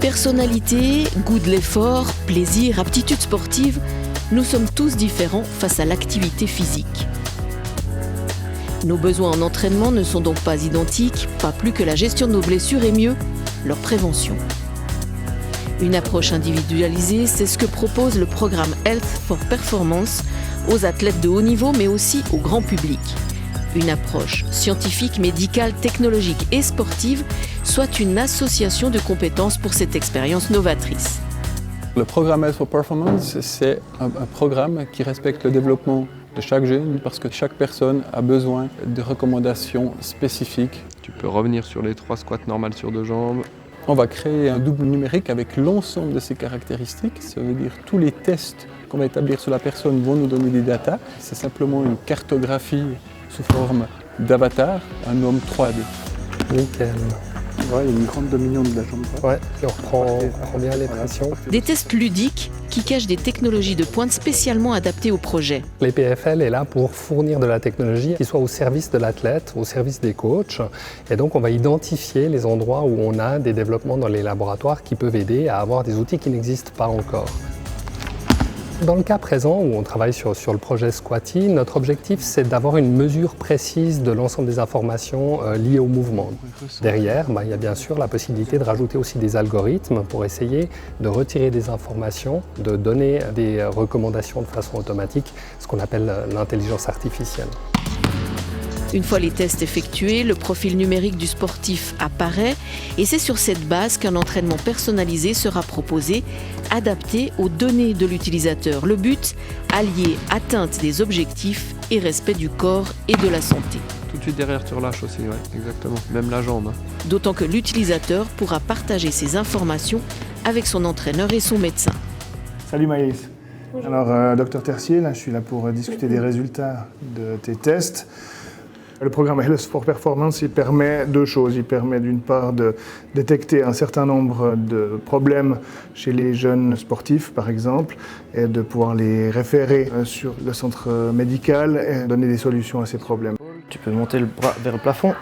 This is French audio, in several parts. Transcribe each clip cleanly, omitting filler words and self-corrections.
Personnalité, goût de l'effort, plaisir, aptitude sportive, nous sommes tous différents face à l'activité physique. Nos besoins en entraînement ne sont donc pas identiques, pas plus que la gestion de nos blessures et mieux, leur prévention. Une approche individualisée, c'est ce que propose le programme Health for Performance aux athlètes de haut niveau mais aussi au grand public. Une approche scientifique, médicale, technologique et sportive, soit une association de compétences pour cette expérience novatrice. Le programme Health for Performance, c'est un programme qui respecte le développement de chaque jeune parce que chaque personne a besoin de recommandations spécifiques. Tu peux revenir sur les 3 squats normales sur 2 jambes. On va créer un double numérique avec l'ensemble de ces caractéristiques. Ça veut dire tous les tests qu'on va établir sur la personne vont nous donner des datas. C'est simplement une cartographie sous forme d'avatar, un homme 3D. Nickel. Ouais, il y a une grande dominante de la jambe droite. Ouais, et on reprend bien les pressions. Des tests ludiques qui cachent des technologies de pointe spécialement adaptées au projet. L'EPFL est là pour fournir de la technologie qui soit au service de l'athlète, au service des coachs. Et donc on va identifier les endroits où on a des développements dans les laboratoires qui peuvent aider à avoir des outils qui n'existent pas encore. Dans le cas présent où on travaille sur le projet Squatty, notre objectif c'est d'avoir une mesure précise de l'ensemble des informations liées au mouvement. Derrière, il y a bien sûr la possibilité de rajouter aussi des algorithmes pour essayer de retirer des informations, de donner des recommandations de façon automatique, ce qu'on appelle l'intelligence artificielle. Une fois les tests effectués, le profil numérique du sportif apparaît et c'est sur cette base qu'un entraînement personnalisé sera proposé, adapté aux données de l'utilisateur. Le but, allier atteinte des objectifs et respect du corps et de la santé. Tout de suite derrière, tu relâches aussi, ouais, exactement. Même la jambe. D'autant que l'utilisateur pourra partager ses informations avec son entraîneur et son médecin. Salut Maïs. Alors, docteur Tercier, là, je suis là pour discuter des résultats de tes tests. Le programme Health for Performance, il permet 2 choses. Il permet d'une part de détecter un certain nombre de problèmes chez les jeunes sportifs, par exemple, et de pouvoir les référer sur le centre médical et donner des solutions à ces problèmes. Tu peux monter le bras vers le plafond.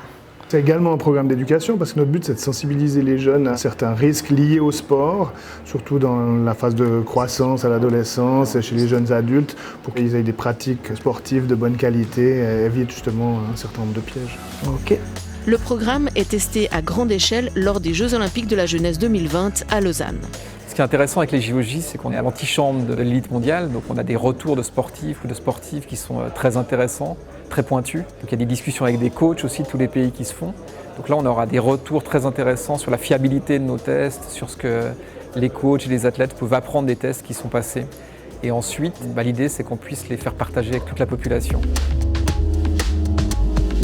C'est également un programme d'éducation parce que notre but c'est de sensibiliser les jeunes à certains risques liés au sport, surtout dans la phase de croissance à l'adolescence et chez les jeunes adultes pour qu'ils aient des pratiques sportives de bonne qualité et évitent justement un certain nombre de pièges. Ok. Le programme est testé à grande échelle lors des Jeux Olympiques de la Jeunesse 2020 à Lausanne. Ce qui est intéressant avec les JOJ, c'est qu'on est à l'antichambre de l'élite mondiale, donc on a des retours de sportifs ou de sportives qui sont très intéressants, très pointus. Donc il y a des discussions avec des coachs aussi de tous les pays qui se font. Donc là on aura des retours très intéressants sur la fiabilité de nos tests, sur ce que les coachs et les athlètes peuvent apprendre des tests qui sont passés. Et ensuite, l'idée c'est qu'on puisse les faire partager avec toute la population.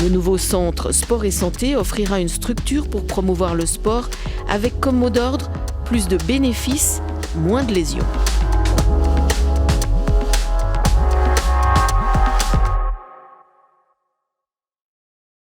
Le nouveau centre Sport et Santé offrira une structure pour promouvoir le sport avec comme mot d'ordre plus de bénéfices, moins de lésions.